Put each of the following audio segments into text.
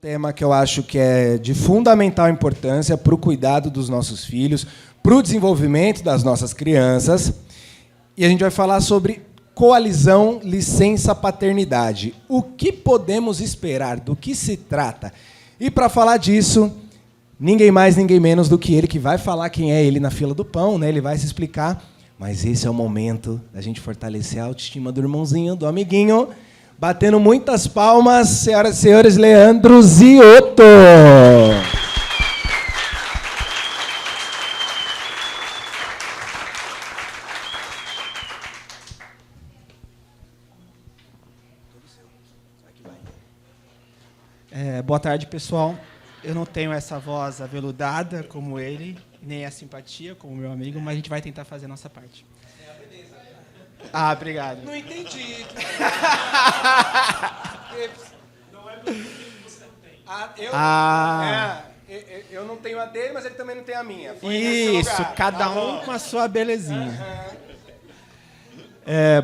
Tema que eu acho que é de fundamental importância para o cuidado dos nossos filhos, para o desenvolvimento das nossas crianças. E a gente vai falar sobre coalizão licença-paternidade. O que podemos esperar? Do que se trata? E, para falar disso, ninguém mais, ninguém menos do que ele, que vai falar quem é ele na fila do pão, né? Ele vai se explicar. Mas esse é o momento da gente fortalecer a autoestima do irmãozinho, do amiguinho. Batendo muitas palmas, senhoras e senhores, Leandro Ziotto. Boa tarde, pessoal. Eu não tenho essa voz aveludada como ele, nem a simpatia como meu amigo, mas a gente vai tentar fazer a nossa parte. Ah, obrigado. Não entendi. Não é porque você não tem. Eu não tenho a dele, mas ele também não tem a minha. Isso, cada um com a sua belezinha.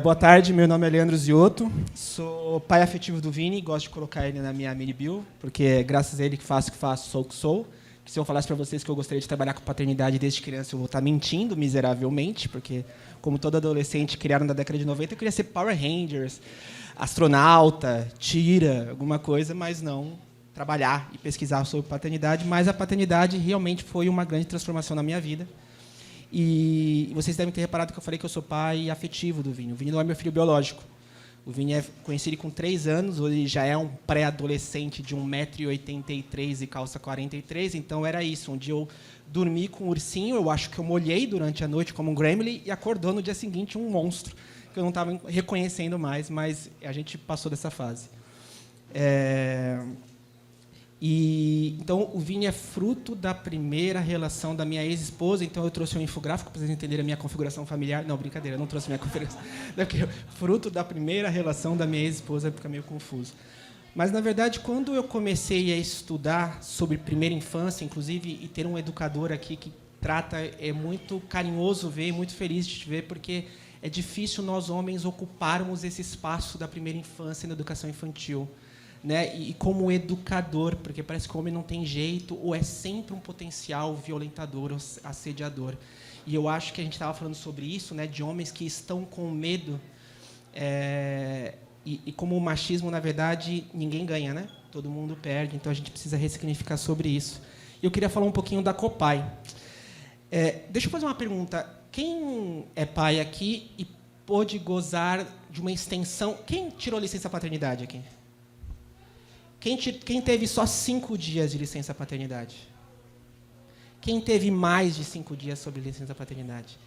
Boa tarde, meu nome é Leandro Ziotto, sou pai afetivo do Vini, gosto de colocar ele na minha mini bio, porque é graças a ele que faço o que faço, sou o que sou. Que se eu falasse para vocês que eu gostaria de trabalhar com paternidade desde criança, eu vou estar mentindo miseravelmente, porque, como todo adolescente criado na década de 90, eu queria ser Power Rangers, astronauta, tira, alguma coisa, mas não trabalhar e pesquisar sobre paternidade. Mas a paternidade realmente foi uma grande transformação na minha vida. E vocês devem ter reparado que eu falei que eu sou pai afetivo do Vini. O Vini não é meu filho biológico. O Vini conheci ele com 3 anos, hoje ele já é um pré-adolescente de 1,83 m e calça 43, então era isso. Um dia eu dormi com um ursinho, eu acho que eu molhei durante a noite como um gremlin e acordou no dia seguinte um monstro, que eu não estava reconhecendo mais, mas a gente passou dessa fase. Então, o Vini é fruto da primeira relação da minha ex-esposa, então eu trouxe um infográfico para vocês entenderem a minha configuração familiar. Não, brincadeira, eu não trouxe minha configuração. Fruto da primeira relação da minha ex-esposa, fica meio confuso. Mas, na verdade, quando eu comecei a estudar sobre primeira infância, inclusive, e ter um educador aqui que trata, é muito carinhoso ver, muito feliz de te ver, porque é difícil nós, homens, ocuparmos esse espaço da primeira infância na educação infantil. Né? E como educador, porque parece que o homem não tem jeito, ou é sempre um potencial violentador ou assediador. E eu acho que a gente estava falando sobre isso, né, de homens que estão com medo, e como o machismo, na verdade, ninguém ganha, né? Todo mundo perde, então a gente precisa ressignificar sobre isso. Eu queria falar um pouquinho da Copai. Deixa eu fazer uma pergunta. Quem é pai aqui e pôde gozar de uma extensão... Quem tirou licença paternidade aqui? Quem teve só 5 dias de licença-paternidade? Quem teve mais de 5 dias sobre licença-paternidade?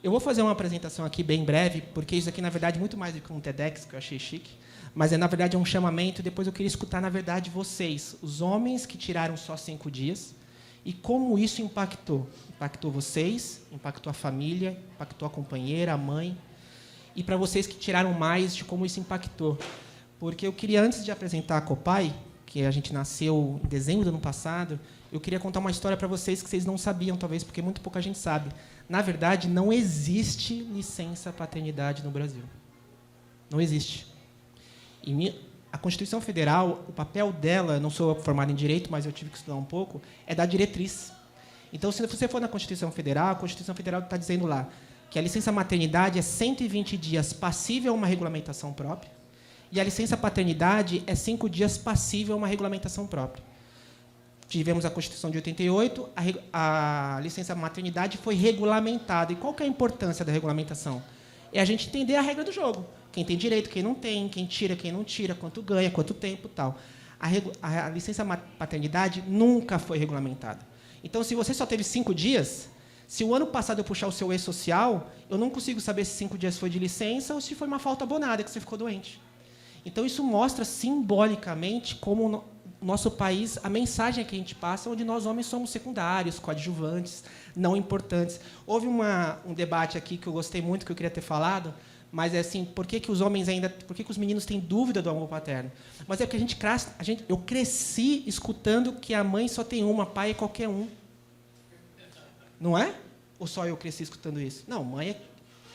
Eu vou fazer uma apresentação aqui bem breve, porque isso aqui, na verdade, é muito mais do que um TEDx, que eu achei chique, mas, na verdade, é um chamamento, e depois eu queria escutar, na verdade, vocês, os homens que tiraram só 5 dias, e como isso impactou. Impactou vocês, impactou a família, impactou a companheira, a mãe, e para vocês que tiraram mais, de como isso impactou. Porque eu queria, antes de apresentar a Copai, que a gente nasceu em dezembro do ano passado, eu queria contar uma história para vocês que vocês não sabiam, talvez, porque muito pouca gente sabe. Na verdade, não existe licença-paternidade no Brasil. Não existe. E a Constituição Federal, o papel dela, não sou formado em Direito, mas eu tive que estudar um pouco, é dar diretriz. Então, se você for na Constituição Federal, a Constituição Federal está dizendo lá que a licença-maternidade é 120 dias passível a uma regulamentação própria, e a licença-paternidade é 5 dias passível a uma regulamentação própria. Tivemos a Constituição de 88, a licença-maternidade foi regulamentada. E qual que é a importância da regulamentação? É a gente entender a regra do jogo. Quem tem direito, quem não tem, quem tira, quem não tira, quanto ganha, quanto tempo, tal. A licença-paternidade nunca foi regulamentada. Então, se você só teve 5 dias, se o ano passado eu puxar o seu e-social, eu não consigo saber se 5 dias foi de licença ou se foi uma falta abonada, que você ficou doente. Então, isso mostra simbolicamente como o nosso país, a mensagem que a gente passa, onde nós, homens, somos secundários, coadjuvantes, não importantes. Houve um debate aqui que eu gostei muito, que eu queria ter falado, mas é assim, por que os homens ainda... Por que os meninos têm dúvida do amor paterno? Mas é porque eu cresci escutando que a mãe só tem uma, pai é qualquer um. Não é? Ou só eu cresci escutando isso? Não,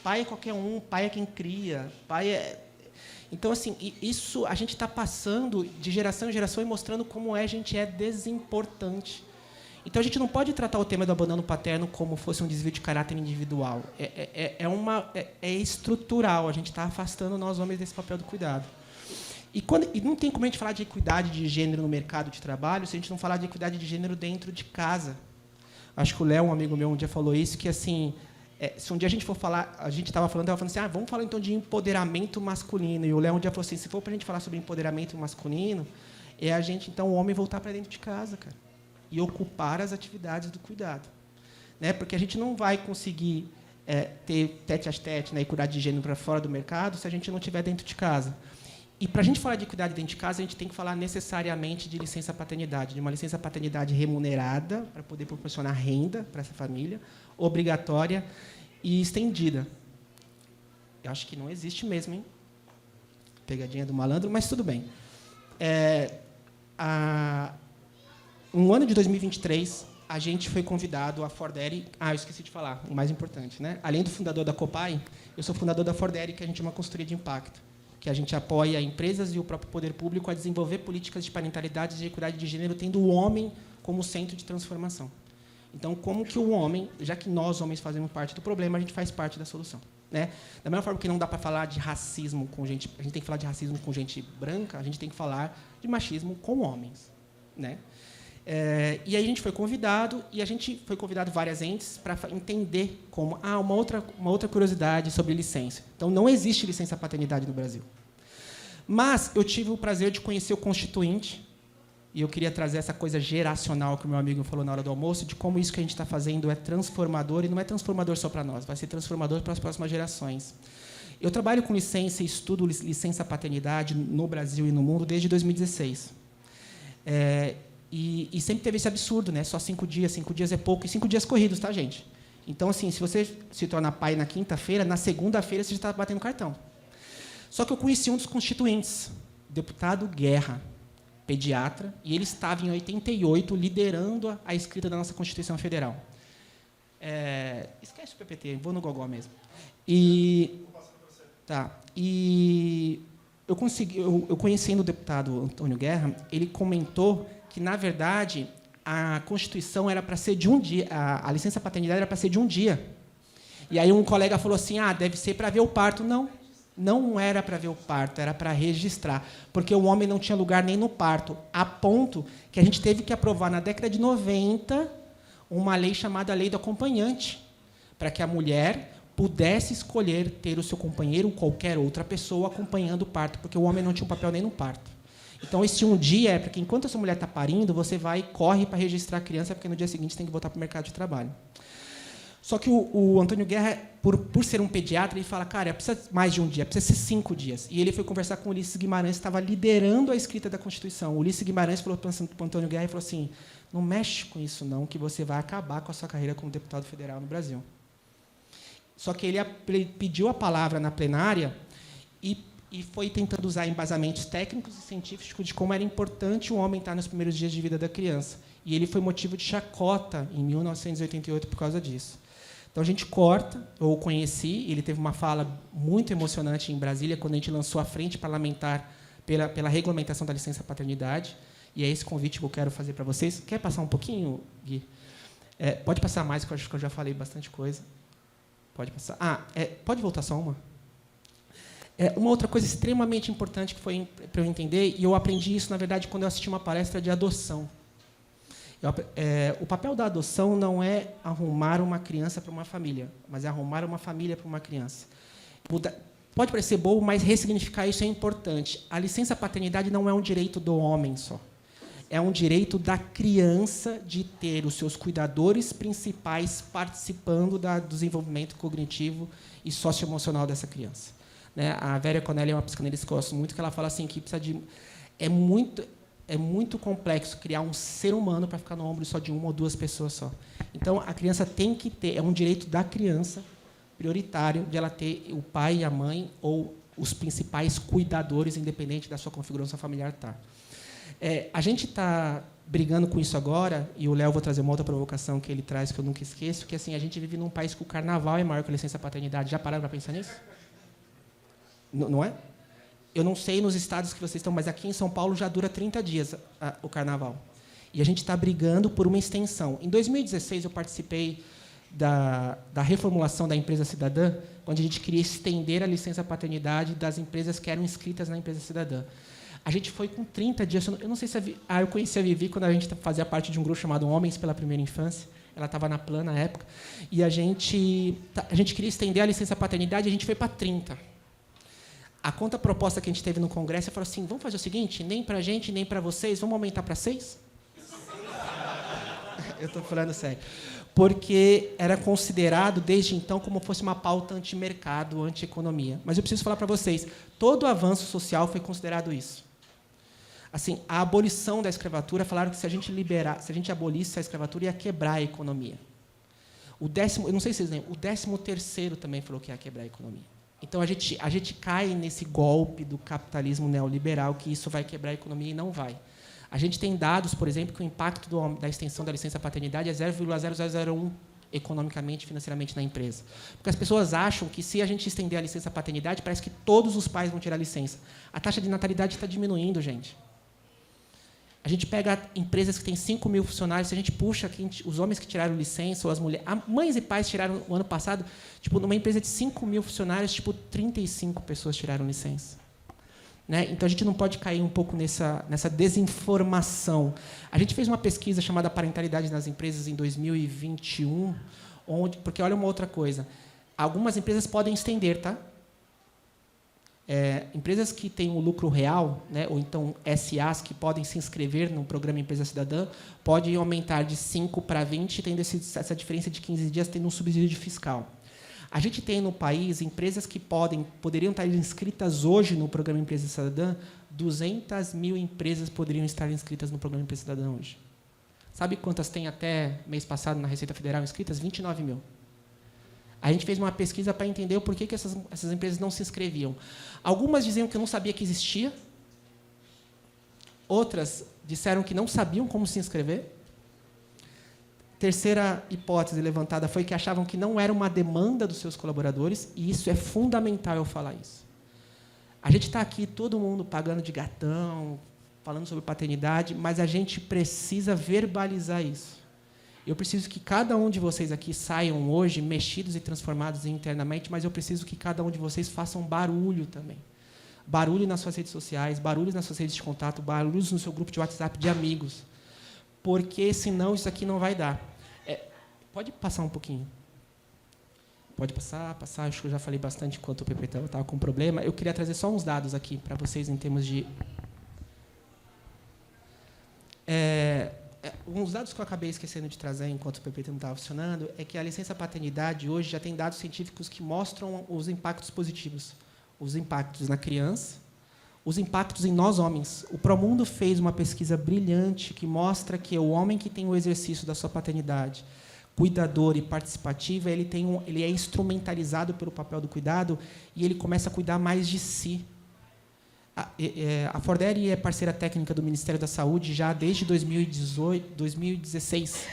pai é qualquer um, pai é quem cria, pai é... Então, assim, isso a gente está passando de geração em geração e mostrando como a gente é desimportante. Então, a gente não pode tratar o tema do abandono paterno como fosse um desvio de caráter individual. É estrutural. A gente está afastando nós, homens, desse papel do cuidado. E não tem como a gente falar de equidade de gênero no mercado de trabalho se a gente não falar de equidade de gênero dentro de casa. Acho que o Léo, um amigo meu, um dia falou isso, que, assim, se um dia a gente for falar... A gente estava falando assim, vamos falar, então, de empoderamento masculino. E o Léo um dia falou assim, se for para a gente falar sobre empoderamento masculino, a gente, então, o homem voltar para dentro de casa, cara, e ocupar as atividades do cuidado. Né? Porque a gente não vai conseguir ter tete-a-tete, né, equidade de gênero para fora do mercado se a gente não estiver dentro de casa. E, para a gente falar de equidade dentro de casa, a gente tem que falar necessariamente de licença paternidade, de uma licença paternidade remunerada, para poder proporcionar renda para essa família, obrigatória e estendida. Eu acho que não existe mesmo, hein? Pegadinha do malandro, mas tudo bem. No ano de 2023, a gente foi convidado a Fordere... eu esqueci de falar, o mais importante, né? Além do fundador da Copai, eu sou fundador da Fordere, que a gente é uma consultoria de impacto, que a gente apoia empresas e o próprio poder público a desenvolver políticas de parentalidade e de equidade de gênero, tendo o homem como centro de transformação. Então, como que o homem, já que nós, homens, fazemos parte do problema, a gente faz parte da solução. Né? Da mesma forma que não dá para falar de racismo com gente... A gente tem que falar de racismo com gente branca, a gente tem que falar de machismo com homens. Né? E aí a gente foi convidado, e a gente foi convidado várias entes para entender como... uma outra curiosidade sobre licença. Então, não existe licença paternidade no Brasil. Mas eu tive o prazer de conhecer o Constituinte, e eu queria trazer essa coisa geracional que o meu amigo falou na hora do almoço, de como isso que a gente está fazendo é transformador, e não é transformador só para nós, vai ser transformador para as próximas gerações. Eu trabalho com licença e estudo licença paternidade no Brasil e no mundo desde 2016. E sempre teve esse absurdo, né? Só 5 dias, 5 dias é pouco, e 5 dias corridos, tá, gente? Então, assim, se você se torna pai na quinta-feira, na segunda-feira você já está batendo cartão. Só que eu conheci um dos constituintes, deputado Guerra, pediatra, e ele estava, em 88, liderando a escrita da nossa Constituição Federal. Esquece o PPT, vou no gogó mesmo. E eu conhecendo o deputado Antônio Guerra, ele comentou que, na verdade, a Constituição era para ser de um dia, a licença paternidade era para ser de um dia. E aí um colega falou assim, deve ser para ver o parto. Não era para ver o parto, era para registrar, porque o homem não tinha lugar nem no parto, a ponto que a gente teve que aprovar, na década de 90, uma lei chamada Lei do Acompanhante, para que a mulher pudesse escolher ter o seu companheiro ou qualquer outra pessoa acompanhando o parto, porque o homem não tinha um papel nem no parto. Então, esse um dia é porque, enquanto essa mulher está parindo, você vai e corre para registrar a criança, porque no dia seguinte tem que voltar para o mercado de trabalho. Só que o Antônio Guerra, por ser um pediatra, ele fala, cara, precisa mais de um dia, precisa ser 5 dias. E ele foi conversar com o Ulisses Guimarães, que estava liderando a escrita da Constituição. O Ulisses Guimarães falou para o Antônio Guerra e falou assim, não mexe com isso não, que você vai acabar com a sua carreira como deputado federal no Brasil. Só que ele pediu a palavra na plenária e foi tentando usar embasamentos técnicos e científicos de como era importante o homem estar nos primeiros dias de vida da criança. E ele foi motivo de chacota em 1988 por causa disso. Então, a gente corta, eu o conheci, ele teve uma fala muito emocionante em Brasília, quando a gente lançou a frente parlamentar pela regulamentação da licença paternidade, e é esse convite que eu quero fazer para vocês. Quer passar um pouquinho, Gui? Pode passar mais, que eu acho que eu já falei bastante coisa. Pode passar. Pode voltar só uma? Uma outra coisa extremamente importante que foi para eu entender, e eu aprendi isso, na verdade, quando eu assisti uma palestra de adoção. O papel da adoção não é arrumar uma criança para uma família, mas é arrumar uma família para uma criança. Pode parecer bobo, mas ressignificar isso é importante. A licença paternidade não é um direito do homem só. É um direito da criança de ter os seus cuidadores principais participando do desenvolvimento cognitivo e socioemocional dessa criança. Né? A Vera Connelly é uma psicanalista que eu gosto muito, que ela fala assim que precisa de... É muito complexo criar um ser humano para ficar no ombro só de uma ou duas pessoas só. Então, a criança tem que ter... É um direito da criança, prioritário, de ela ter o pai e a mãe ou os principais cuidadores, independente da sua configuração familiar. A gente está brigando com isso agora, e o Léo, vou trazer uma outra provocação que ele traz, que eu nunca esqueço, que assim, a gente vive num país que o carnaval é maior que a licença paternidade. Já pararam para pensar nisso? Não é? Eu não sei nos estados que vocês estão, mas aqui em São Paulo já dura 30 dias o carnaval. E a gente está brigando por uma extensão. Em 2016, eu participei da reformulação da Empresa Cidadã, onde a gente queria estender a licença paternidade das empresas que eram inscritas na Empresa Cidadã. A gente foi com 30 dias. Eu não sei se eu conheci a Vivi quando a gente fazia parte de um grupo chamado Homens pela Primeira Infância. Ela estava na Plan na época. E a gente queria estender a licença paternidade, e a gente foi para 30. A contraproposta que a gente teve no Congresso falou assim: vamos fazer o seguinte, nem para a gente, nem para vocês, vamos aumentar para 6? Eu estou falando sério. Porque era considerado, desde então, como fosse uma pauta anti-mercado, anti-economia. Mas eu preciso falar para vocês, todo avanço social foi considerado isso. Assim, a abolição da escravatura, falaram que se a gente abolisse a escravatura, ia quebrar a economia. Eu não sei se vocês lembram, o 13º também falou que ia quebrar a economia. Então, a gente cai nesse golpe do capitalismo neoliberal, que isso vai quebrar a economia, e não vai. A gente tem dados, por exemplo, que o impacto da extensão da licença paternidade é 0,0001 economicamente, financeiramente na empresa. Porque as pessoas acham que, se a gente estender a licença paternidade, parece que todos os pais vão tirar a licença. A taxa de natalidade está diminuindo, gente. A gente pega empresas que têm 5 mil funcionários, se a gente puxa os homens que tiraram licença, ou as mulheres... Mães e pais tiraram, o ano passado, numa empresa de 5 mil funcionários, 35 pessoas tiraram licença. Né? Então, a gente não pode cair um pouco nessa desinformação. A gente fez uma pesquisa chamada Parentalidade nas Empresas em 2021, porque, olha uma outra coisa, algumas empresas podem estender, tá? Empresas que têm um lucro real, né, ou então SAs que podem se inscrever no programa Empresa Cidadã, podem aumentar de 5 para 20, tendo essa diferença de 15 dias, tendo um subsídio fiscal. A gente tem no país empresas que poderiam estar inscritas hoje no programa Empresa Cidadã, 200 mil empresas poderiam estar inscritas no programa Empresa Cidadã hoje. Sabe quantas tem até mês passado na Receita Federal inscritas? 29 mil. A gente fez uma pesquisa para entender o porquê que essas empresas não se inscreviam. Algumas diziam que não sabia que existia. Outras disseram que não sabiam como se inscrever. Terceira hipótese levantada foi que achavam que não era uma demanda dos seus colaboradores, e isso é fundamental eu falar isso. A gente está aqui, todo mundo pagando de gatão, falando sobre paternidade, mas a gente precisa verbalizar isso. Eu preciso que cada um de vocês aqui saiam hoje mexidos e transformados internamente, mas eu preciso que cada um de vocês façam barulho também. Barulho nas suas redes sociais, barulhos nas suas redes de contato, barulhos no seu grupo de WhatsApp de amigos. Porque, senão, isso aqui não vai dar. Pode passar um pouquinho. Pode passar. Acho que eu já falei bastante enquanto o PP estava com problema. Eu queria trazer só uns dados aqui para vocês em termos de... uns dados que eu acabei esquecendo de trazer enquanto o PPT não estava funcionando é que a licença paternidade hoje já tem dados científicos que mostram os impactos positivos. Os impactos na criança, os impactos em nós homens. O Promundo fez uma pesquisa brilhante que mostra que o homem que tem o exercício da sua paternidade, cuidador e participativa, ele é instrumentalizado pelo papel do cuidado e ele começa a cuidar mais de si. A Fordere é parceira técnica do Ministério da Saúde já desde 2016.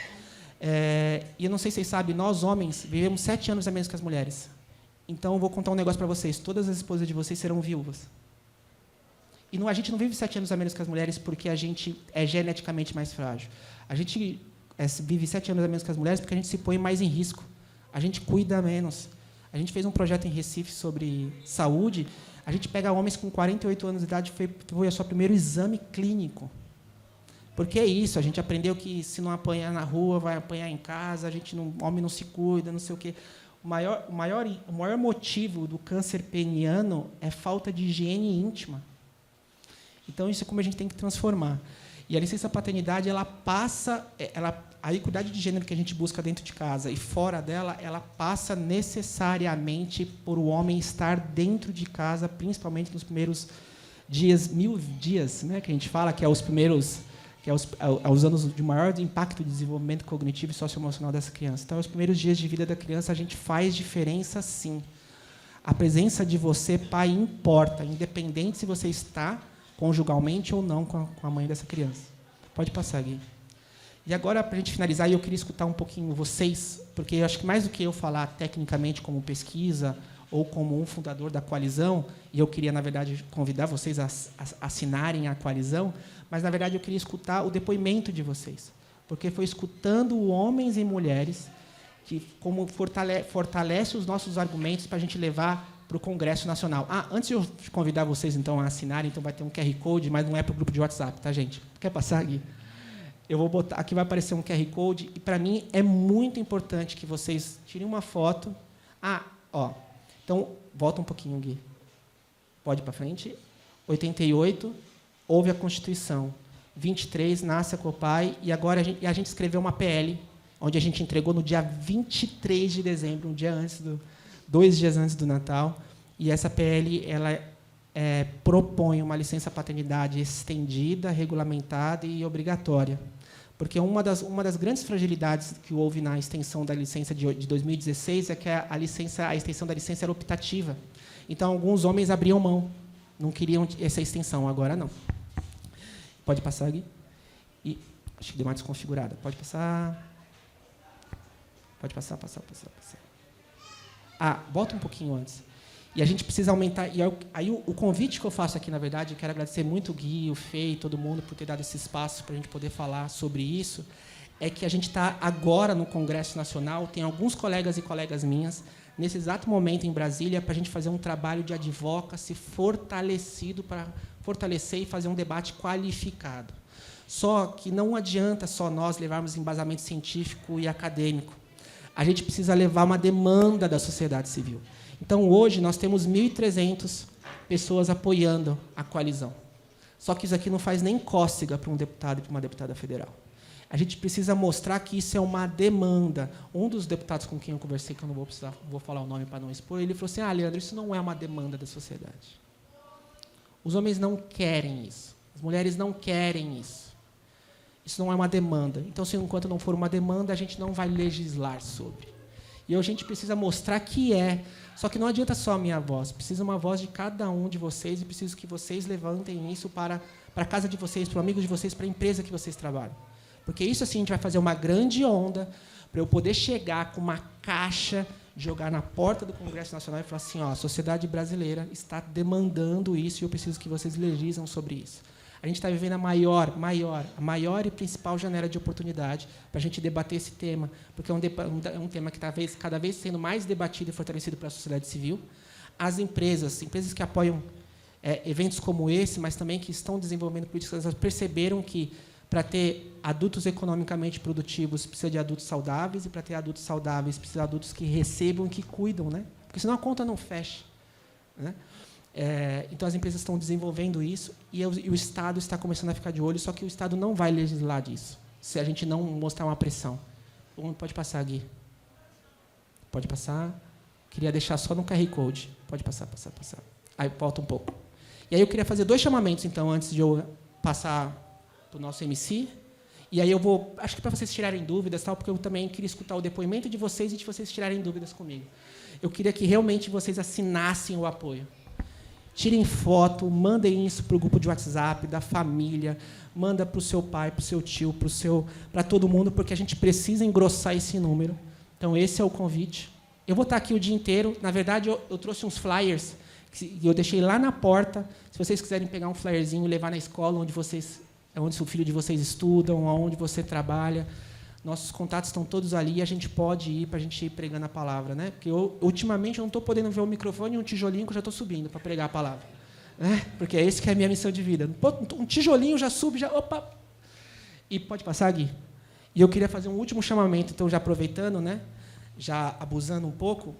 E eu não sei se vocês sabem, nós, homens, vivemos 7 anos a menos que as mulheres. Então, eu vou contar um negócio para vocês. Todas as esposas de vocês serão viúvas. E a gente não vive 7 anos a menos que as mulheres porque a gente é geneticamente mais frágil. A gente vive 7 anos a menos que as mulheres porque a gente se põe mais em risco. A gente cuida menos. A gente fez um projeto em Recife sobre saúde. A gente pega homens com 48 anos de idade e foi o seu primeiro exame clínico. Porque é isso, a gente aprendeu que se não apanhar na rua, vai apanhar em casa, o homem não se cuida, não sei o quê. O maior motivo do câncer peniano é falta de higiene íntima. Então, isso é como a gente tem que transformar. E a licença paternidade, a equidade de gênero que a gente busca dentro de casa e fora dela, ela passa necessariamente por o homem estar dentro de casa, principalmente nos primeiros 1000 dias, né, que a gente fala, que é os primeiros, os anos de maior impacto de desenvolvimento cognitivo e socioemocional dessa criança. Então, os primeiros dias de vida da criança, a gente faz diferença, sim. A presença de você, pai, importa, independente se você está conjugalmente ou não com a mãe dessa criança. Pode passar, Gui. E agora, para a gente finalizar, eu queria escutar um pouquinho vocês, porque eu acho que mais do que eu falar tecnicamente como pesquisa ou como um fundador da coalizão, e eu queria, na verdade, convidar vocês a assinarem a coalizão, mas, na verdade, eu queria escutar o depoimento de vocês, porque foi escutando homens e mulheres que como fortalece os nossos argumentos para a gente levar para o Congresso Nacional. Antes de eu convidar vocês, então, a assinarem, então vai ter um QR Code, mas não é para o grupo de WhatsApp, tá, gente? Quer passar, Gui? Eu vou botar, aqui vai aparecer um QR Code, e, para mim, é muito importante que vocês tirem uma foto. Então, volta um pouquinho, Gui. Pode ir para frente. 88, houve a Constituição. 23, nasce a Copai, e agora a gente escreveu uma PL, onde a gente entregou no dia 23 de dezembro, 2 dias antes do Natal, e essa PL ela propõe uma licença-paternidade estendida, regulamentada e obrigatória. Porque uma das grandes fragilidades que houve na extensão da licença de 2016 é que a extensão da licença era optativa. Então, alguns homens abriam mão, não queriam essa extensão, agora não. Pode passar, Gui? Acho que deu uma desconfigurada. Pode passar. Pode passar. Volta um pouquinho antes. E a gente precisa aumentar. E aí o convite que eu faço aqui, na verdade, eu quero agradecer muito o Gui, o Fê e todo mundo por ter dado esse espaço para a gente poder falar sobre isso, é que a gente está agora no Congresso Nacional, tem alguns colegas e colegas minhas, nesse exato momento em Brasília, para a gente fazer um trabalho de advocacy fortalecido, para fortalecer e fazer um debate qualificado. Só que não adianta só nós levarmos embasamento científico e acadêmico. A gente precisa levar uma demanda da sociedade civil. Então, hoje, nós temos 1.300 pessoas apoiando a coalizão. Só que isso aqui não faz nem cócega para um deputado e para uma deputada federal. A gente precisa mostrar que isso é uma demanda. Um dos deputados com quem eu conversei, que eu não vou falar o nome para não expor, ele falou assim, Leandro, isso não é uma demanda da sociedade. Os homens não querem isso. As mulheres não querem isso. Isso não é uma demanda. Então, se enquanto não for uma demanda, a gente não vai legislar sobre. E a gente precisa mostrar que é. Só que não adianta só a minha voz. Precisa uma voz de cada um de vocês e preciso que vocês levantem isso para a casa de vocês, para o amigo de vocês, para a empresa que vocês trabalham. Porque isso, assim, a gente vai fazer uma grande onda para eu poder chegar com uma caixa, jogar na porta do Congresso Nacional e falar assim, a sociedade brasileira está demandando isso e eu preciso que vocês legislem sobre isso. A gente está vivendo a maior e principal janela de oportunidade para a gente debater esse tema, porque é um tema que está cada vez sendo mais debatido e fortalecido pela sociedade civil. As empresas que apoiam eventos como esse, mas também que estão desenvolvendo políticas, elas perceberam que, para ter adultos economicamente produtivos, precisa de adultos saudáveis, e, para ter adultos saudáveis, precisa de adultos que recebam e que cuidam, né? Porque senão a conta não fecha, né? Então, as empresas estão desenvolvendo isso e o Estado está começando a ficar de olho, só que o Estado não vai legislar disso, se a gente não mostrar uma pressão. Pode passar, Gui. Pode passar. Queria deixar só no QR Code. Pode passar. Aí, volta um pouco. E aí eu queria fazer 2 chamamentos, então, antes de eu passar para o nosso MC. E aí eu vou, acho que para vocês tirarem dúvidas, porque eu também queria escutar o depoimento de vocês e de vocês tirarem dúvidas comigo. Eu queria que realmente vocês assinassem o apoio. Tirem foto, mandem isso para o grupo de WhatsApp da família, manda para o seu pai, para o seu tio, para todo mundo, porque a gente precisa engrossar esse número. Então, esse é o convite. Eu vou estar aqui o dia inteiro. Na verdade, eu trouxe uns flyers e eu deixei lá na porta. Se vocês quiserem pegar um flyerzinho e levar na escola onde o filho de vocês estudam, onde você trabalha, nossos contatos estão todos ali e a gente pode ir para a gente ir pregando a palavra, né? Porque ultimamente eu não estou podendo ver o microfone e um tijolinho que eu já estou subindo para pregar a palavra, né? Porque é esse que é a minha missão de vida. Um tijolinho já sube, opa! E pode passar, Gui? E eu queria fazer um último chamamento, então, já aproveitando, né? Já abusando um pouco,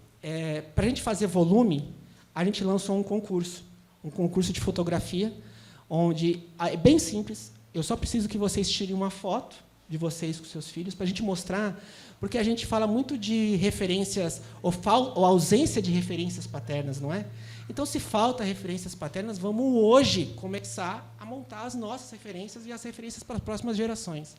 para a gente fazer volume, a gente lançou um concurso de fotografia, onde é bem simples. Eu só preciso que vocês tirem uma foto de vocês com seus filhos, para a gente mostrar, porque a gente fala muito de referências, ou ausência de referências paternas, não é? Então, se falta referências paternas, vamos hoje começar a montar as nossas referências e as referências para as próximas gerações.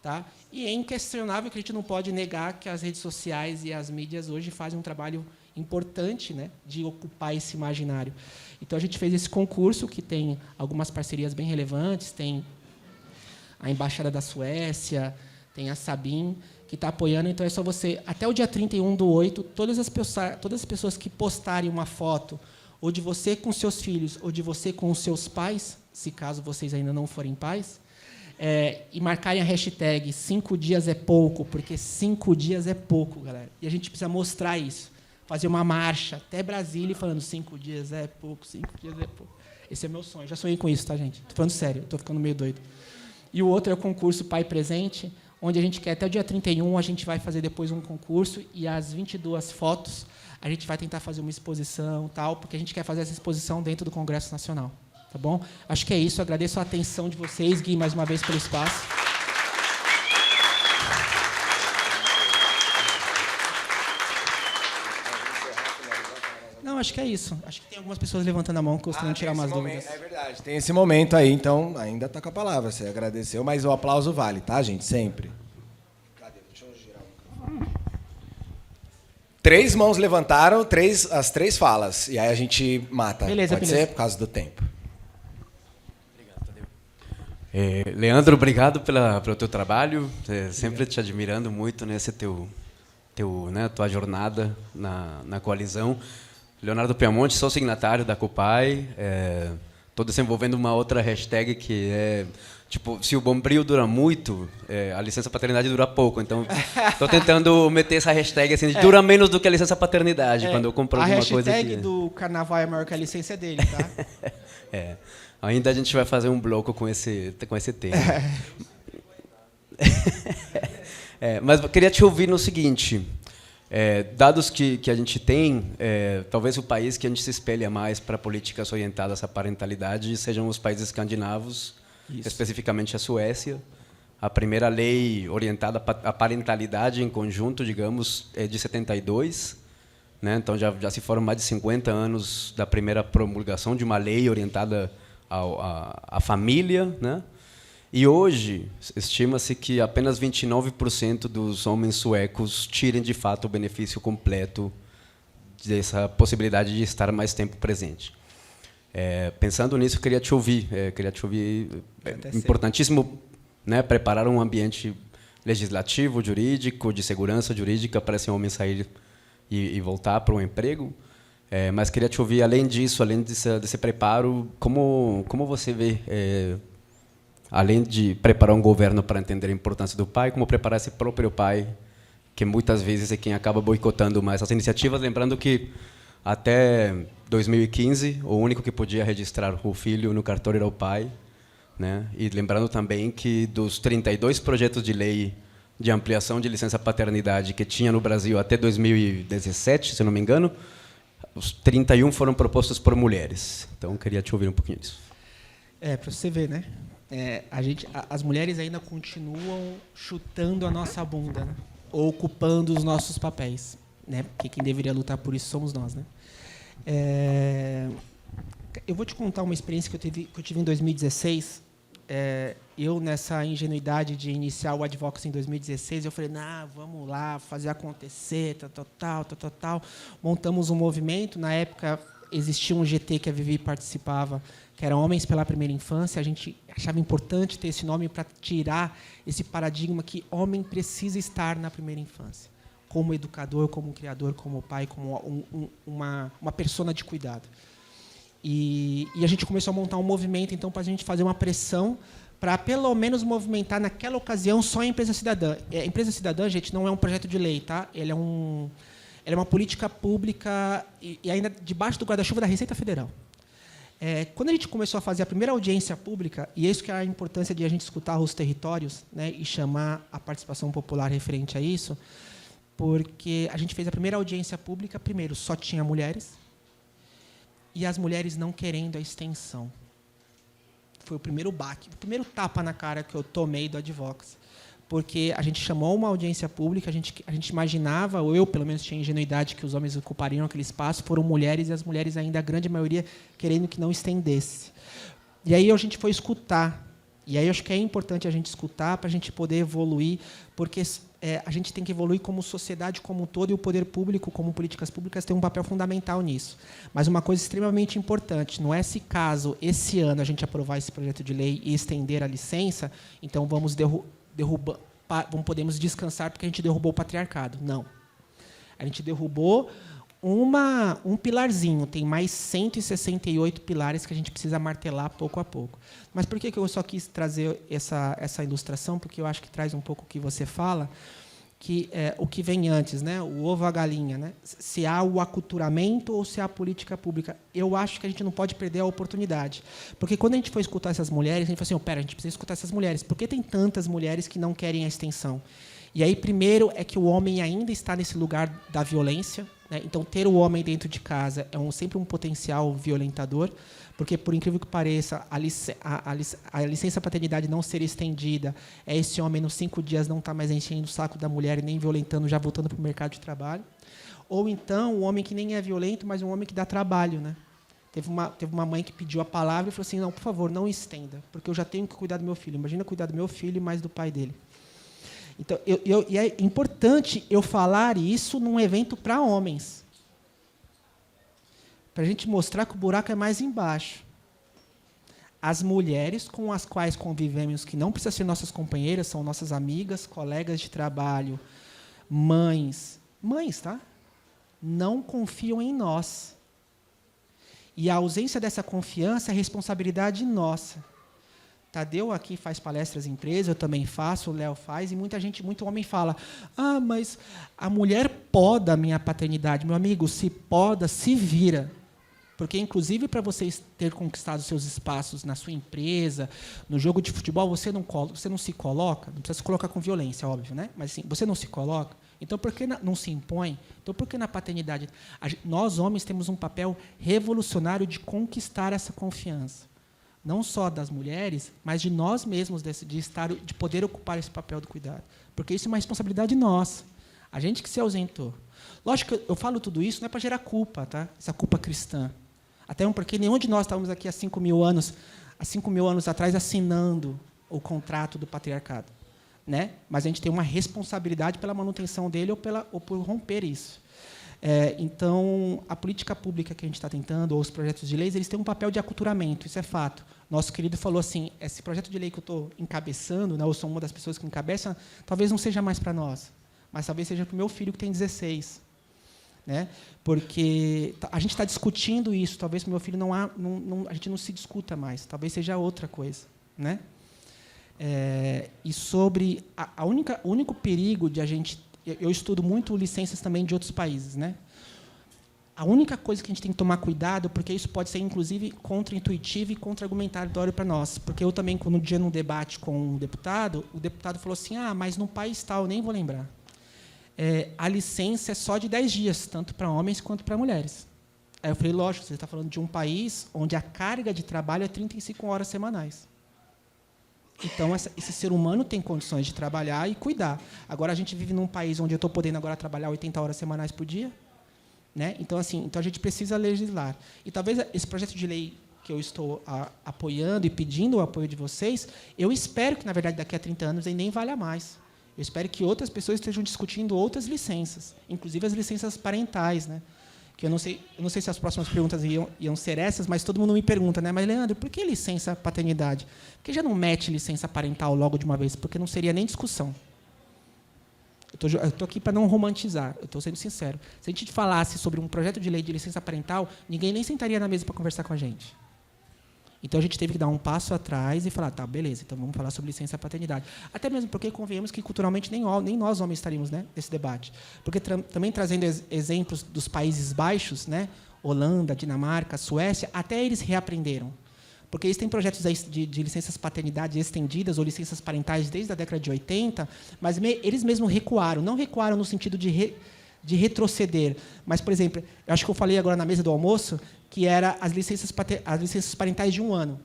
Tá? E é inquestionável que a gente não pode negar que as redes sociais e as mídias hoje fazem um trabalho importante, né, de ocupar esse imaginário. Então, a gente fez esse concurso, que tem algumas parcerias bem relevantes, tem a Embaixada da Suécia, tem a Sabin, que está apoiando. Então, é só você, até o dia 31/8, todas as pessoas que postarem uma foto, ou de você com seus filhos, ou de você com os seus pais, se caso vocês ainda não forem pais, e marcarem a hashtag 5 dias é pouco, porque 5 dias é pouco, galera. E a gente precisa mostrar isso. Fazer uma marcha até Brasília falando 5 dias é pouco, 5 dias é pouco. Esse é meu sonho. Já sonhei com isso, tá, gente? Estou falando sério, estou ficando meio doido. E o outro é o concurso Pai Presente, onde a gente quer, até o dia 31, a gente vai fazer depois um concurso, e as 22 fotos, a gente vai tentar fazer uma exposição, tal, porque a gente quer fazer essa exposição dentro do Congresso Nacional. Tá bom? Acho que é isso. Agradeço a atenção de vocês, Gui, mais uma vez pelo espaço. Não, acho que é isso. Acho que tem algumas pessoas levantando a mão que gostariam de tirar umas dúvidas. É verdade, tem esse momento aí, então ainda está com a palavra. Você agradeceu, mas o aplauso vale, tá, gente? Sempre. Cadê? Deixa eu girar o microfone. 3 mãos levantaram, as 3 falas. E aí a gente mata. Beleza, Pode ser? Por causa do tempo. Obrigado, Tadeu. Leandro, obrigado pelo teu trabalho. Sempre te admirando muito nesse tua jornada na coalizão. Leonardo Piamonte, sou signatário da COPAI. Estou desenvolvendo uma outra hashtag que é, tipo, se o bombril dura muito, a licença paternidade dura pouco. Então, estou tentando meter essa hashtag assim, dura menos do que a licença paternidade, quando eu compro alguma coisa. A hashtag do carnaval é maior que a licença dele, tá? Ainda a gente vai fazer um bloco com esse tema. Mas eu queria te ouvir no seguinte... dados que a gente tem, talvez o país que a gente se espelha mais para políticas orientadas à parentalidade sejam os países escandinavos, especificamente a Suécia. A primeira lei orientada à parentalidade em conjunto, digamos, é de 72. Né? Então, já se foram mais de 50 anos da primeira promulgação de uma lei orientada à família, né? E hoje, estima-se que apenas 29% dos homens suecos tirem, de fato, o benefício completo dessa possibilidade de estar mais tempo presente. Pensando nisso, eu queria te ouvir. É importantíssimo, né, preparar um ambiente legislativo, jurídico, de segurança jurídica para esse homem sair e voltar para um emprego. Mas queria te ouvir, além disso, além desse preparo, como você vê... além de preparar um governo para entender a importância do pai, como preparar esse próprio pai, que muitas vezes é quem acaba boicotando mais as iniciativas, lembrando que até 2015 o único que podia registrar o filho no cartório era o pai, né? E lembrando também que dos 32 projetos de lei de ampliação de licença paternidade que tinha no Brasil até 2017, se não me engano, os 31 foram propostos por mulheres. Então, queria te ouvir um pouquinho disso. Para você ver, né? As mulheres ainda continuam chutando a nossa bunda, né? Ou ocupando os nossos papéis, né? Porque quem deveria lutar por isso somos nós, né? Eu vou te contar uma experiência que eu tive em 2016. Eu, nessa ingenuidade de iniciar o Advocacy em 2016, eu falei, vamos lá, fazer acontecer, tal. Montamos um movimento. Na época, existia um GT que a Vivi participava, que era Homens pela Primeira Infância. A gente achava importante ter esse nome para tirar esse paradigma que homem precisa estar na primeira infância, como educador, como criador, como pai, como uma persona de cuidado. E a gente começou a montar um movimento, então, para a gente fazer uma pressão para, pelo menos, movimentar, naquela ocasião, só a Empresa Cidadã. A Empresa Cidadã, gente, não é um projeto de lei, tá? Ela é uma política pública e ainda debaixo do guarda-chuva da Receita Federal. Quando a gente começou a fazer a primeira audiência pública, e é isso que é a importância de a gente escutar os territórios, né, e chamar a participação popular referente a isso, porque a gente fez a primeira audiência pública, primeiro, só tinha mulheres, e as mulheres não querendo a extensão. Foi o primeiro baque, o primeiro tapa na cara que eu tomei do Advocacy, porque a gente chamou uma audiência pública, a gente imaginava, ou eu, pelo menos, tinha ingenuidade que os homens ocupariam aquele espaço, foram mulheres, e as mulheres ainda, a grande maioria, querendo que não estendesse. E aí a gente foi escutar, e aí eu acho que é importante a gente escutar para a gente poder evoluir, porque a gente tem que evoluir como sociedade como um todo, e o poder público, como políticas públicas, tem um papel fundamental nisso. Mas uma coisa extremamente importante, não é se caso esse ano a gente aprovar esse projeto de lei e estender a licença, então vamos podemos descansar porque a gente derrubou o patriarcado. Não. A gente derrubou um pilarzinho. Tem mais 168 pilares que a gente precisa martelar pouco a pouco. Mas por que eu só quis trazer essa ilustração? Porque eu acho que traz um pouco o que você fala, que é o que vem antes, né? O ovo a galinha, né? Se há o aculturamento ou se há a política pública. Eu acho que a gente não pode perder a oportunidade. Porque quando a gente for escutar essas mulheres, a gente fala assim, a gente precisa escutar essas mulheres. Por que tem tantas mulheres que não querem a extensão? E aí, primeiro, é que o homem ainda está nesse lugar da violência, né? Então, ter o homem dentro de casa é sempre um potencial violentador, porque, por incrível que pareça, a licença paternidade não ser estendida é esse homem, nos 5 dias, não está mais enchendo o saco da mulher e nem violentando, já voltando para o mercado de trabalho. Ou, então, um homem que nem é violento, mas um homem que dá trabalho, né? Teve uma mãe que pediu a palavra e falou assim, não, por favor, não estenda, porque eu já tenho que cuidar do meu filho. Imagina cuidar do meu filho e mais do pai dele. Então, e é importante eu falar isso num evento para homens, para a gente mostrar que o buraco é mais embaixo. As mulheres com as quais convivemos, que não precisam ser nossas companheiras, são nossas amigas, colegas de trabalho, mães, tá? Não confiam em nós. E a ausência dessa confiança é responsabilidade nossa. Tadeu aqui faz palestras em empresa, eu também faço, o Léo faz, e muito homem fala, mas a mulher poda a minha paternidade. Meu amigo, se poda, se vira. Porque, inclusive, para você ter conquistado seus espaços na sua empresa, no jogo de futebol, você não se coloca, não precisa se colocar com violência, óbvio, né? Mas assim, você não se coloca, então por que não se impõe? Então por que na paternidade? Nós, homens, temos um papel revolucionário de conquistar essa confiança. Não só das mulheres, mas de nós mesmos, de poder ocupar esse papel do cuidado. Porque isso é uma responsabilidade nossa. A gente que se ausentou. Lógico que eu falo tudo isso não é para gerar culpa, tá? Essa culpa cristã. Até porque nenhum de nós estávamos aqui há 5.000 anos atrás, assinando o contrato do patriarcado, né? Mas a gente tem uma responsabilidade pela manutenção dele ou por romper isso. Então, a política pública que a gente está tentando, ou os projetos de leis, eles têm um papel de aculturamento, isso é fato. Nosso querido falou assim, esse projeto de lei que eu estou encabeçando, né, ou sou uma das pessoas que encabeça, talvez não seja mais para nós, mas talvez seja para o meu filho que tem 16. Né? Porque a gente está discutindo isso, talvez para o meu filho a gente não se discuta mais, talvez seja outra coisa. Né? E sobre o único perigo de a gente... Eu estudo muito licenças também de outros países, né? A única coisa que a gente tem que tomar cuidado, porque isso pode ser, inclusive, contra-intuitivo e contra-argumentatório para nós. Porque eu também, quando um dia, num debate com um deputado, o deputado falou assim, mas no país tal, nem vou lembrar. A licença é só de 10 dias, tanto para homens quanto para mulheres. Aí eu falei, lógico, você está falando de um país onde a carga de trabalho é 35 horas semanais. Então, esse ser humano tem condições de trabalhar e cuidar. Agora, a gente vive num país onde eu estou podendo agora trabalhar 80 horas semanais por dia. Né? Então, a gente precisa legislar. E talvez esse projeto de lei que eu estou apoiando e pedindo o apoio de vocês, eu espero que, na verdade, daqui a 30 anos ele nem valha mais. Eu espero que outras pessoas estejam discutindo outras licenças, inclusive as licenças parentais. Né? Que eu não sei se as próximas perguntas iam ser essas, mas todo mundo me pergunta, né? Mas, Leandro, por que licença paternidade? Por que já não mete licença parental logo de uma vez? Porque não seria nem discussão. Eu estou aqui para não romantizar, eu estou sendo sincero. Se a gente falasse sobre um projeto de lei de licença parental, ninguém nem sentaria na mesa para conversar com a gente. Então, a gente teve que dar um passo atrás e falar, tá, beleza, então vamos falar sobre licença paternidade. Até mesmo porque convenhamos que, culturalmente, nem nós, homens, estaríamos, né, nesse debate. Porque, também trazendo exemplos dos Países Baixos, né, Holanda, Dinamarca, Suécia, até eles reaprenderam. Porque eles têm projetos de licenças paternidade estendidas ou licenças parentais desde a década de 80, mas eles mesmos recuaram. Não recuaram no sentido de retroceder. Mas, por exemplo, eu acho que eu falei agora na mesa do almoço, que era as licenças parentais de 1 ano,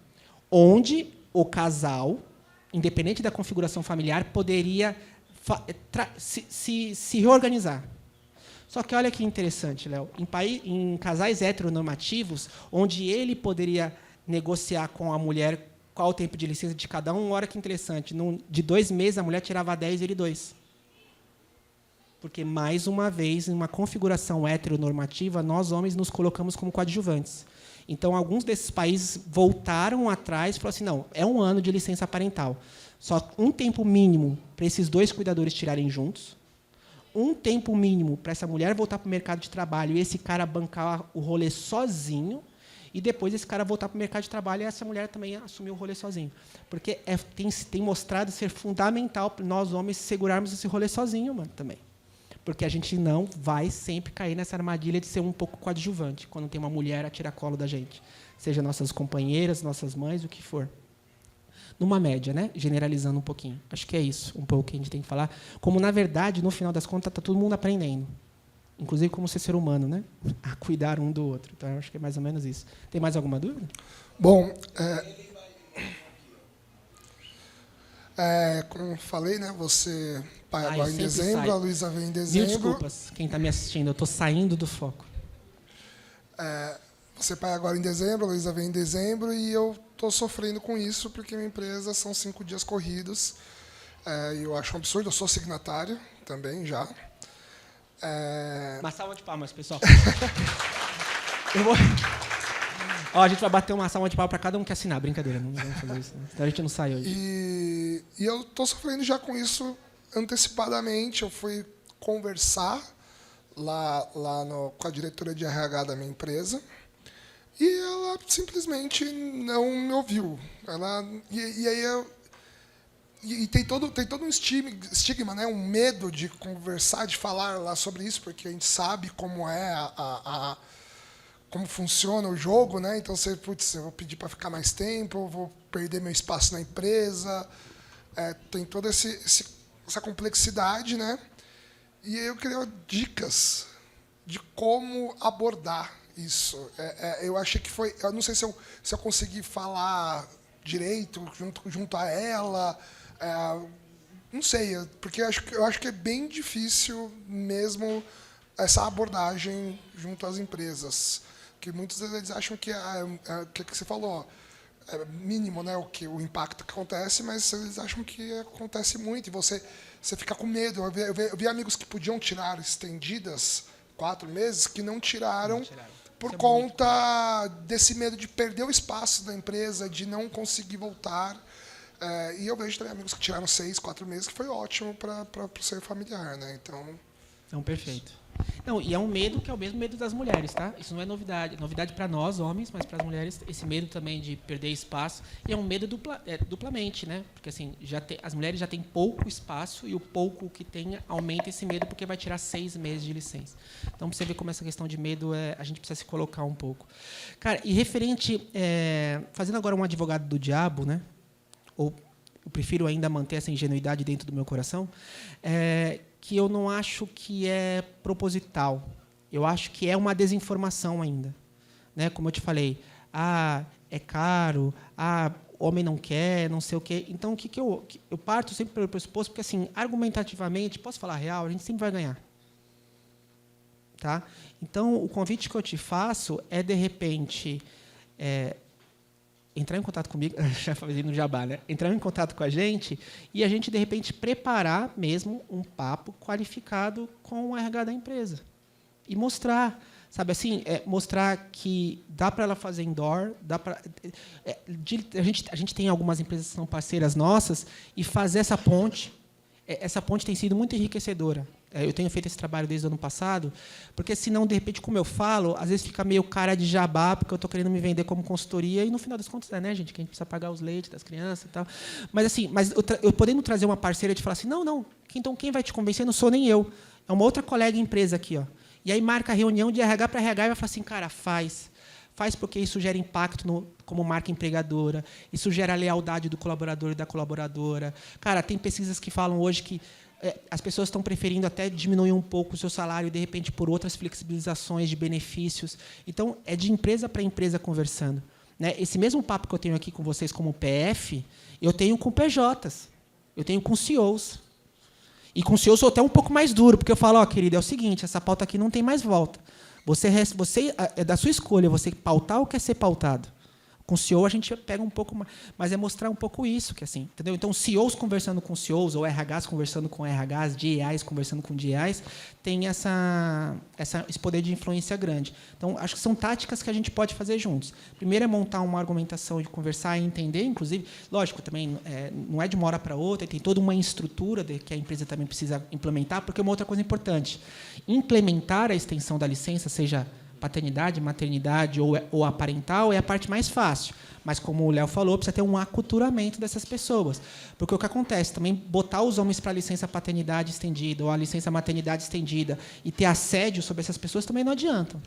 onde o casal, independente da configuração familiar, poderia se reorganizar. Só que olha que interessante, Léo, em casais heteronormativos, onde ele poderia negociar com a mulher qual o tempo de licença de cada um, olha que interessante, de 2 meses a mulher tirava 10 e ele 2. Porque, mais uma vez, em uma configuração heteronormativa, nós, homens, nos colocamos como coadjuvantes. Então, alguns desses países voltaram atrás e falaram assim, não, é 1 ano de licença parental. Só um tempo mínimo para esses 2 cuidadores tirarem juntos, um tempo mínimo para essa mulher voltar para o mercado de trabalho e esse cara bancar o rolê sozinho, e depois esse cara voltar para o mercado de trabalho e essa mulher também assumir o rolê sozinho. Porque tem mostrado ser fundamental para nós, homens, segurarmos esse rolê sozinho, mano, também. Porque a gente não vai sempre cair nessa armadilha de ser um pouco coadjuvante, quando tem uma mulher a tirar colo da gente. Seja nossas companheiras, nossas mães, o que for. Numa média, né? Generalizando um pouquinho. Acho que é isso, um pouco que a gente tem que falar. Como, na verdade, no final das contas, está todo mundo aprendendo. Inclusive como ser humano, né? A cuidar um do outro. Então, acho que é mais ou menos isso. Tem mais alguma dúvida? Bom, como falei, né? Você pai agora em dezembro, a Luísa vem em dezembro. Mil desculpas, quem está me assistindo, eu estou saindo do foco. Você pai agora em dezembro, a Luísa vem em dezembro, e eu estou sofrendo com isso, porque minha empresa são 5 dias corridos. Eu acho um absurdo, eu sou signatário também já. Uma salva de palmas, pessoal. A gente vai bater uma salva de palmas para cada um que assinar. Brincadeira, não vamos fazer isso. Então a gente não sai hoje. E eu estou sofrendo já com isso antecipadamente. Eu fui conversar com a diretora de RH da minha empresa e ela simplesmente não me ouviu. E tem todo um estigma, né? Um medo de conversar, de falar lá sobre isso, porque a gente sabe como como funciona o jogo, né? Então, eu vou pedir para ficar mais tempo, eu vou perder meu espaço na empresa. Tem toda essa complexidade, né? E eu queria dicas de como abordar isso. Eu achei que foi... Eu não sei se eu consegui falar direito junto a ela... não sei, porque eu acho que é bem difícil mesmo essa abordagem junto às empresas, que muitas vezes eles acham que que você falou, é mínimo, né, o impacto que acontece, mas eles acham que acontece muito e você fica com medo. Eu vi amigos que podiam tirar estendidas 4 meses que não tiraram por conta desse medo de perder o espaço da empresa, de não conseguir voltar. E eu vejo também amigos que tiraram 6, 4 meses, que foi ótimo para o seio familiar, né? Então, perfeito. Não, e é um medo que é o mesmo medo das mulheres, tá? Isso não é novidade. Novidade para nós, homens, mas para as mulheres, esse medo também de perder espaço. E é um medo duplamente, né? Porque assim, as mulheres já têm pouco espaço e o pouco que tem aumenta esse medo porque vai tirar 6 meses de licença. Então, para você ver como essa questão de medo, a gente precisa se colocar um pouco. Cara, e referente... fazendo agora um advogado do diabo, né? Ou eu prefiro ainda manter essa ingenuidade dentro do meu coração, que eu não acho que é proposital. Eu acho que é uma desinformação ainda. Né? Como eu te falei, é caro, homem não quer, não sei o quê. Então, o que eu parto sempre pelo pressuposto, porque, assim, argumentativamente, posso falar real, a gente sempre vai ganhar. Tá? Então, o convite que eu te faço é, de repente... entrar em contato comigo, já fazendo no jabá, né? Entrar em contato com a gente e a gente, de repente, preparar mesmo um papo qualificado com o RH da empresa. E mostrar, sabe assim, mostrar que dá para ela fazer indoor, dá para... a gente tem algumas empresas que são parceiras nossas e fazer essa ponte. Essa ponte tem sido muito enriquecedora. Eu tenho feito esse trabalho desde o ano passado, porque, senão, de repente, como eu falo, às vezes fica meio cara de jabá, porque eu estou querendo me vender como consultoria, e, no final das contas, né, gente, que a gente precisa pagar os leites das crianças e tal. Mas, assim, eu podendo trazer uma parceira de falar assim, não, então quem vai te convencer não sou nem eu, é uma outra colega empresa aqui, ó. E aí marca a reunião de RH para RH e vai falar assim, cara, faz porque isso gera impacto como marca empregadora, isso gera a lealdade do colaborador e da colaboradora. Cara, tem pesquisas que falam hoje que as pessoas estão preferindo até diminuir um pouco o seu salário, de repente, por outras flexibilizações de benefícios. Então, é de empresa para empresa conversando. Né? Esse mesmo papo que eu tenho aqui com vocês como PF, eu tenho com PJs, eu tenho com CEOs. E com CEOs eu sou até um pouco mais duro, porque eu falo, querido, é o seguinte, essa pauta aqui não tem mais volta. Você é da sua escolha, você pautar ou quer ser pautado. Com o CEO a gente pega um pouco mais, mas é mostrar um pouco isso, que assim, entendeu? Então, CEOs conversando com CEOs, ou RHs conversando com RHs, DEIs conversando com DEIs, tem esse poder de influência grande. Então, acho que são táticas que a gente pode fazer juntos. Primeiro é montar uma argumentação de conversar e entender, inclusive, lógico, também não é de uma hora para outra, tem toda uma estrutura que a empresa também precisa implementar, porque é uma outra coisa importante. Implementar a extensão da licença, seja paternidade, maternidade ou a parental, é a parte mais fácil. Mas, como o Léo falou, precisa ter um aculturamento dessas pessoas. Porque o que acontece? Também botar os homens para a licença paternidade estendida ou a licença maternidade estendida e ter assédio sobre essas pessoas também não adianta.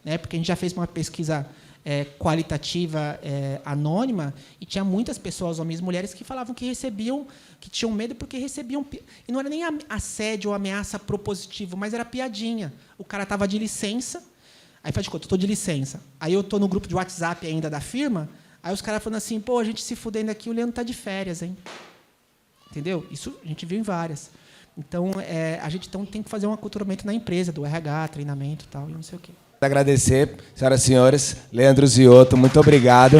Né? Porque a gente já fez uma pesquisa qualitativa anônima e tinha muitas pessoas, homens e mulheres, que falavam que tinham medo porque recebiam... E não era nem assédio ou ameaça propositivo, mas era piadinha. O cara estava de licença. Aí faz de conta, eu estou de licença. Aí eu estou no grupo de WhatsApp ainda da firma, aí os caras falando assim, pô, a gente se fudendo aqui, o Leandro está de férias, hein? Entendeu? Isso a gente viu em várias. Então, a gente tem que fazer um aculturamento na empresa, do RH, treinamento e tal, e não sei o quê. Agradecer, senhoras e senhores, Leandro Ziotto, muito obrigado.